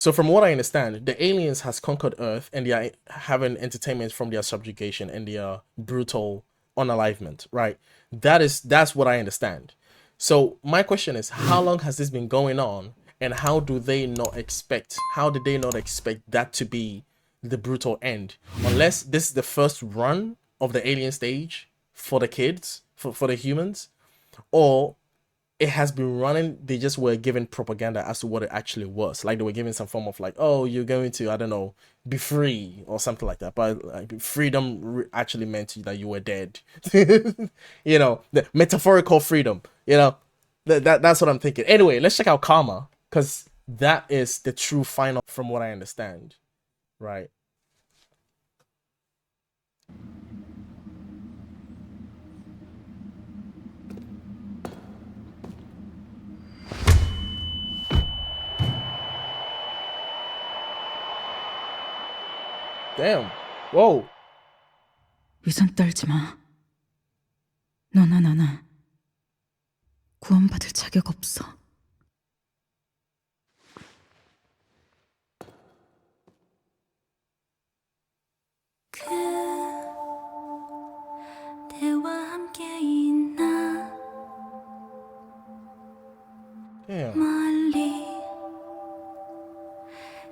So from what I understand, the aliens has conquered Earth and they are having entertainment from their subjugation and their brutal unalivement, right? That's what I understand. So my question is, how long has this been going on, and how did they not expect that to be the brutal end? Unless this is the first run of the alien stage for the kids, for the humans, or it has been running. They just were given propaganda as to what it actually was. Like they were given some form of like, oh, you're going to, I don't know, be free or something like that. But like, freedom actually meant that you were dead. You know, the metaphorical freedom. You know, that's what I'm thinking. Anyway, let's check out Karma, because that is the true final, from what I understand, right? Damn. Whoa. 위선 떨지 마. 너나 나나 구원받을 자격 없어. 그대와 함께 있나 Damn. 멀리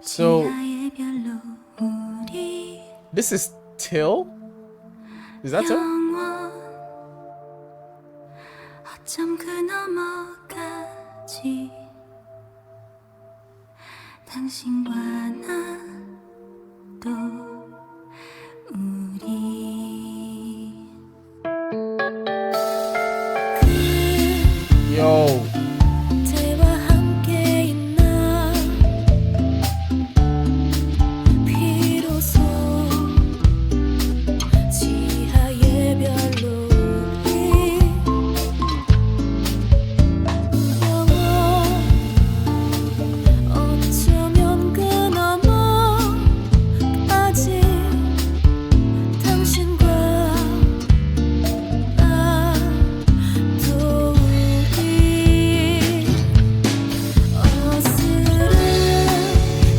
So 지하의 별로 우리 this is Till? Is that Till? 영원 어쩜 그 너머까지 당신과 나도 우리 Yo. 그대와 함께 있나 비로소 지하의 별로 우리 영원 어쩌면 그 너머까지 당신과 나도 우리 어스름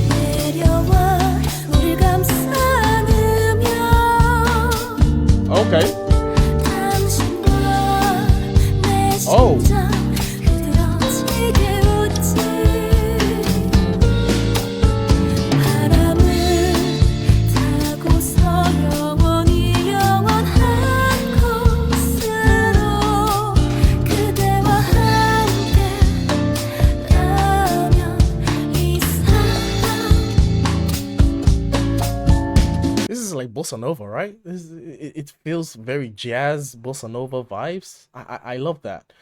내려와 우릴 감싸 안으며 Okay. 당신과 내 Oh. 심장 흐드러지게 웃지 바람을 타고서 영원히 영원한 곳으로 그대와 함께라면 이 사랑 This is like bossa nova, right? It feels very jazz bossa nova vibes. I love that.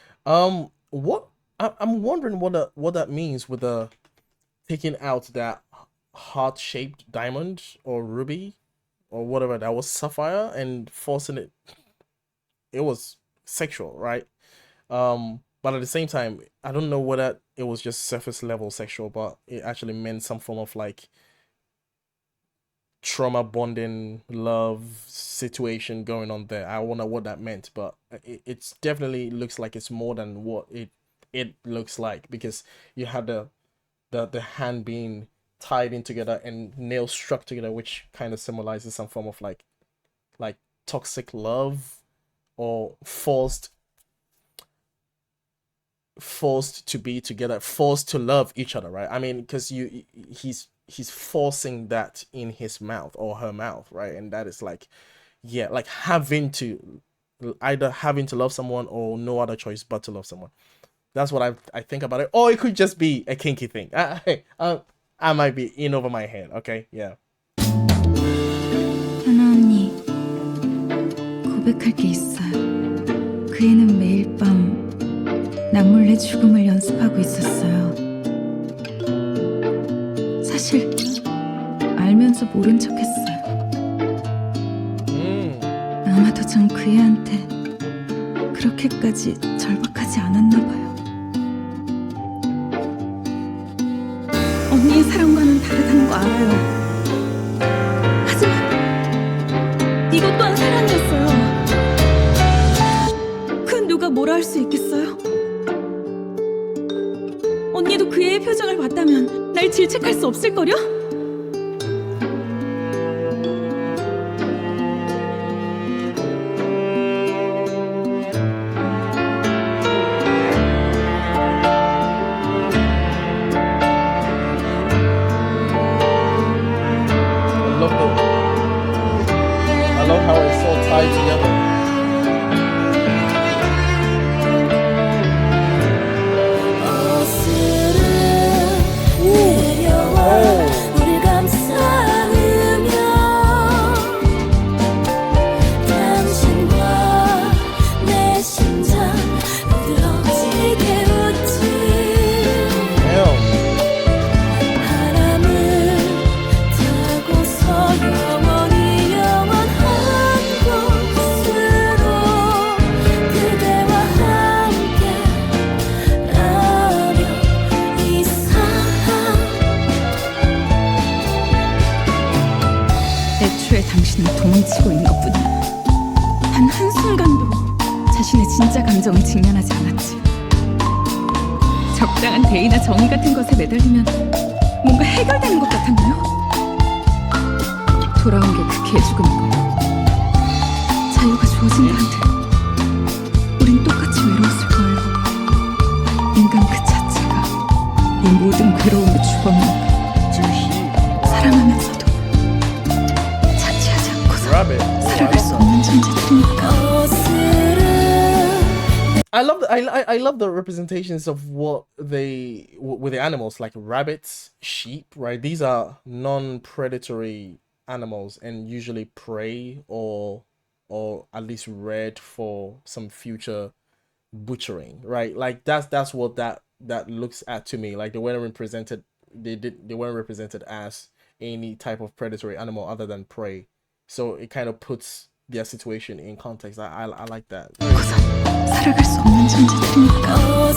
What I'm wondering what that means with the taking out that heart shaped diamond or ruby or whatever that was sapphire and forcing it. It was sexual, right? But at the same time, I don't know whether it was just surface level sexual, but it actually meant some form of like trauma bonding love situation going on there. I wonder what that meant, but it's definitely looks like it's more than what it looks like, because you had the hand being tied in together and nails struck together, which kind of symbolizes some form of like toxic love or forced to be together, forced to love each other, right? I mean, because he's forcing that in his mouth or her mouth, right? And that is like, yeah, like either having to love someone or no other choice but to love someone. That's what I think about it. Or it could just be a kinky thing. I might be in over my head. Okay, yeah. 하나 언니 고백할 게 있어요. 그 애는 매일 밤 남몰래 죽음을 연습하고 있었어요. 사실 알면서 모른 척했어요. 아마도 전 그 애한테 그렇게까지 절박하지 않았나 봐요. 언니의 사랑과는 다르다는 거 알아요. 하지만 이것 또한 사랑이었어요. 그 누가 뭐라 할 수 있겠어요? 언니도 그 애의 표정을 봤다면 날 날 질책할 수 없을걸요? I love how it's all tied together. 애초에 당신은 도망치고 있는 것뿐이야. 단 한순간도 자신의 진짜 감정을 직면하지 않았지. 적당한 대의나 정의 같은 것에 매달리면 뭔가 해결되는 것 같았나요? 돌아온 게 그 개죽음이고 자유가 주어진다 한들 우린 똑같이 외로웠을 거예요. 인간 그 자체가 이 모든 괴로움의 주범이니까. 사랑하면서도 자취하지 않고서 살아갈 수 없는 존재들이니까. I love the representations of what they with the animals, like rabbits, sheep, right? These are non-predatory animals and usually prey or at least reared for some future butchering, right? Like that's what that looks at to me. Like they weren't represented as any type of predatory animal other than prey. So it kind of puts their situation in context. I like that. 살아갈 수 없는 존재들이니까.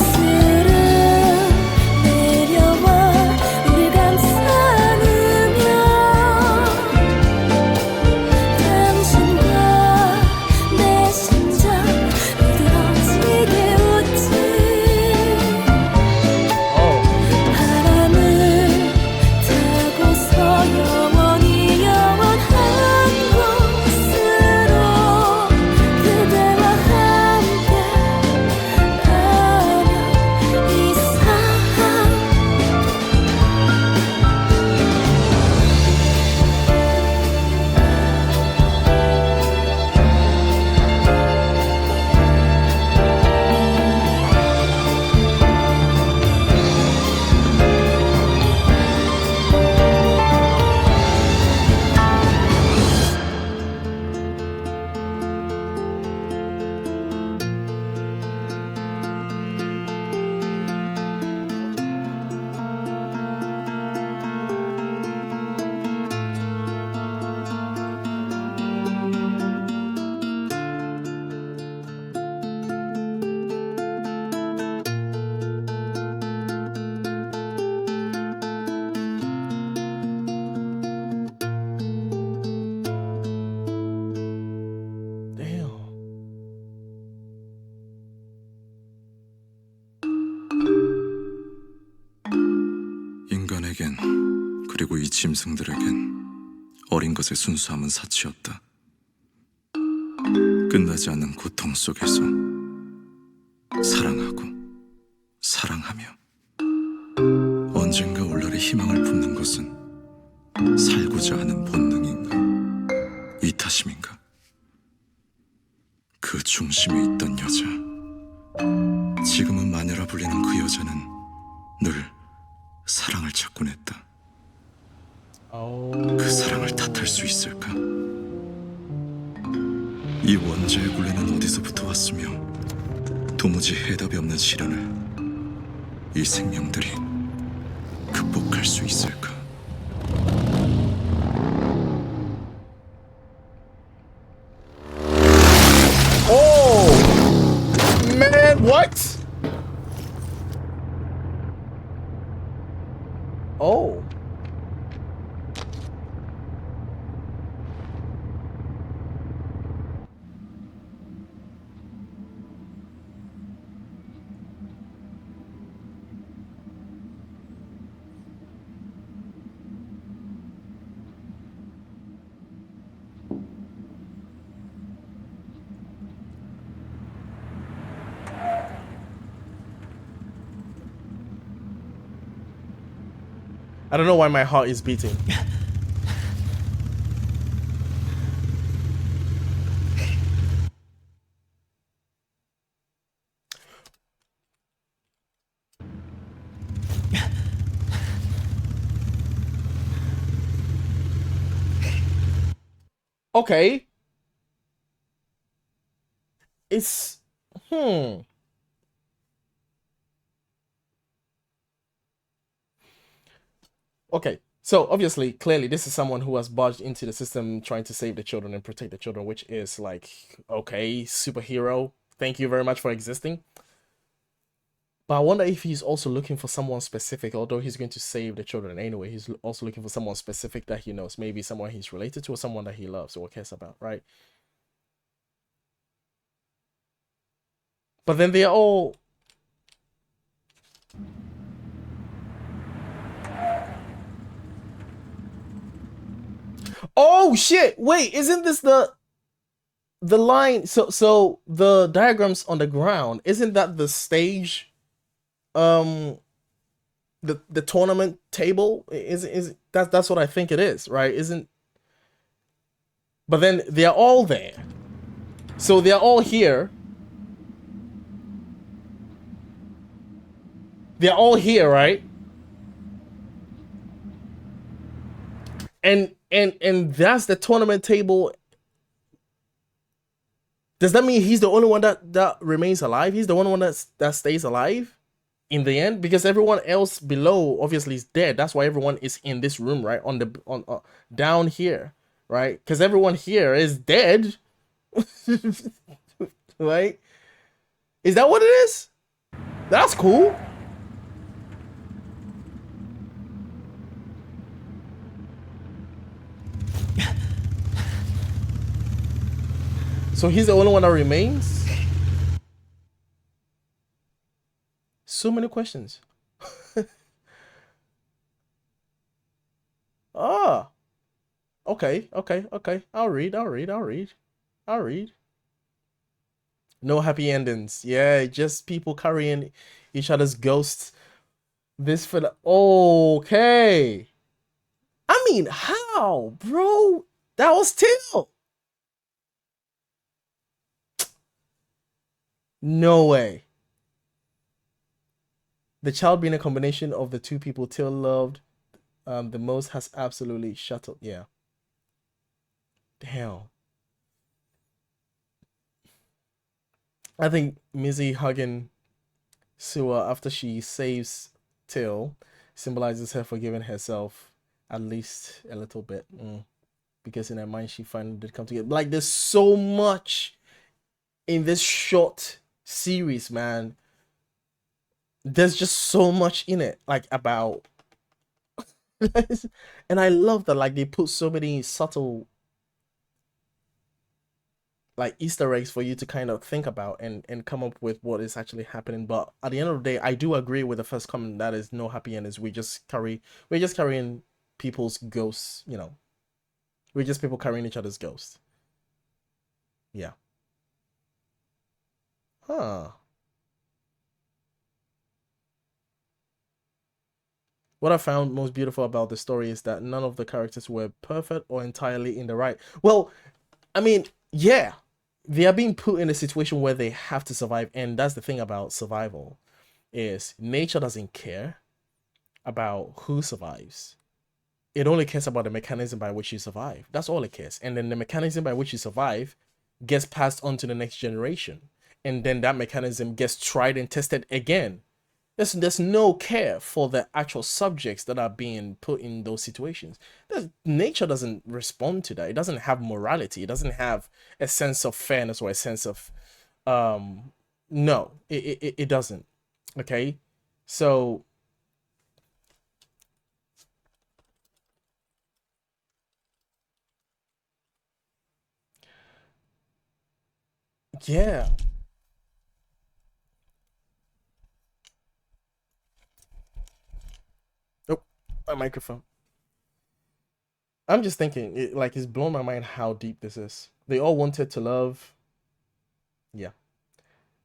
인간에겐 그리고 이 짐승들에겐 어린 것의 순수함은 사치였다. 끝나지 않는 고통 속에서 사랑하고 사랑하며 언젠가 올날의 희망을 품는 것은 살고자 하는 본능인가 이타심인가. 그 중심에 있던 여자, 지금은 마녀라 불리는 그 여자는 늘 사랑을 찾곤 했다. 그 사랑을 탓할 수 있을까? 이 원자의 굴레는 어디서부터 왔으며 도무지 해답이 없는 시련을 이 생명들이 극복할 수 있을까? Oh man, what? Oh. I don't know why my heart is beating. Okay. It's okay. So obviously, clearly, this is someone who has barged into the system trying to save the children and protect the children, which is like, okay, superhero. Thank you very much for existing. But I wonder if he's also looking for someone specific, although he's going to save the children anyway. He's also looking for someone specific that he knows, maybe someone he's related to or someone that he loves or cares about, right? But then they're all. Oh shit! Wait, isn't this the line? So the diagrams on the ground, isn't that the stage? Um, the tournament table is that's what I think it is, right? Isn't? But then they're all there, so they're all here. They're all here, right? And that's the tournament table. Does that mean he's the only one that remains alive? He's the only one that stays alive in the end, because everyone else below obviously is dead. That's why everyone is in this room, right? On the on down here, right? Because everyone here is dead, right? Is that what it is? That's cool. So he's the only one that remains. So many questions. Ah, okay, okay, okay. I'll read. I'll read. I'll read. I'll read. No happy endings. Yeah, just people carrying each other's ghosts. This for the okay. I mean, how, bro? That was Till. No way. The child being a combination of the two people Till loved the most has absolutely shut up. Yeah. Damn. I think Mizzy hugging Sua after she saves Till symbolizes her forgiving herself at least a little bit. Because in her mind, she finally did come together. Like, there's so much in this short series, man. There's just so much in it, like, about. And I love that, like, they put so many subtle, like, Easter eggs for you to kind of think about and come up with what is actually happening. But at the end of the day, I do agree with the first comment that is no happy endings. We're just carrying people's ghosts, you know. We're just people carrying each other's ghosts. Yeah. Huh. What I found most beautiful about the story is that none of the characters were perfect or entirely in the right. Well, I mean, yeah, they are being put in a situation where they have to survive, and that's the thing about survival is nature doesn't care about who survives. It only cares about the mechanism by which you survive. That's all it cares. And then the mechanism by which you survive gets passed on to the next generation. And then that mechanism gets tried and tested again. There's no care for the actual subjects that are being put in those situations. Nature doesn't respond to that. It doesn't have morality. It doesn't have a sense of fairness or a sense of no, it doesn't. Okay. So yeah. Oh, my microphone. I'm just thinking, like, it's blown my mind how deep this is. They all wanted to love, yeah,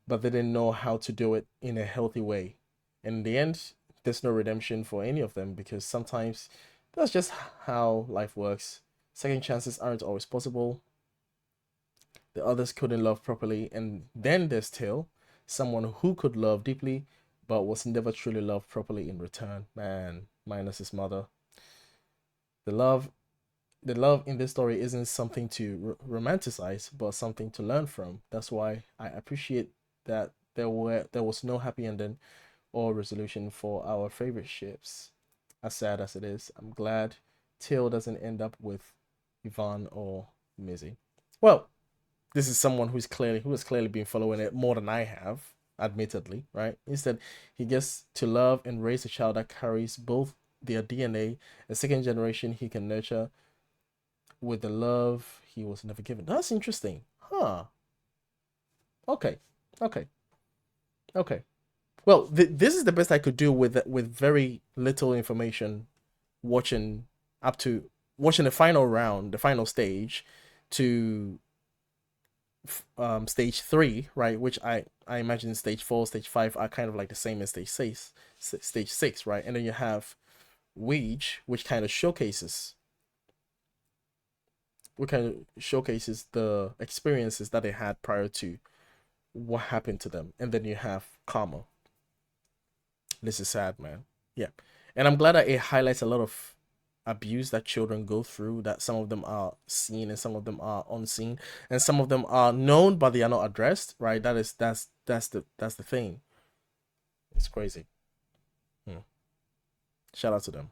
but they didn't know how to do it in a healthy way. And in the end, there's no redemption for any of them, because sometimes that's just how life works. Second chances aren't always possible. The others couldn't love properly, and then there's Till, someone who could love deeply but was never truly loved properly in return. Man, minus his mother. The love the love in this story isn't something to romanticize, but something to learn from. That's why I appreciate that there was no happy ending or resolution for our favorite ships. As sad as it is, I'm glad Till doesn't end up with Yvonne or Mizzy. Well, this is someone who has clearly been following it more than I have, admittedly, right? Instead, he gets to love and raise a child that carries both their DNA, a second generation he can nurture with the love he was never given. That's interesting. Huh. Okay. Okay. Okay. Well, this is the best I could do with very little information. Watching up to watching the final round, the final stage, to stage 3, right? Which I imagine stage 4, stage 5 are kind of like the same as stage 6, right? And then you have Weege, which kind of showcases the experiences that they had prior to what happened to them. And then you have Karma. This is sad, man. Yeah. And I'm glad that it highlights a lot of abuse that children go through, that some of them are seen and some of them are unseen, and some of them are known but they are not addressed, right? That's the thing. It's crazy. Shout out to them.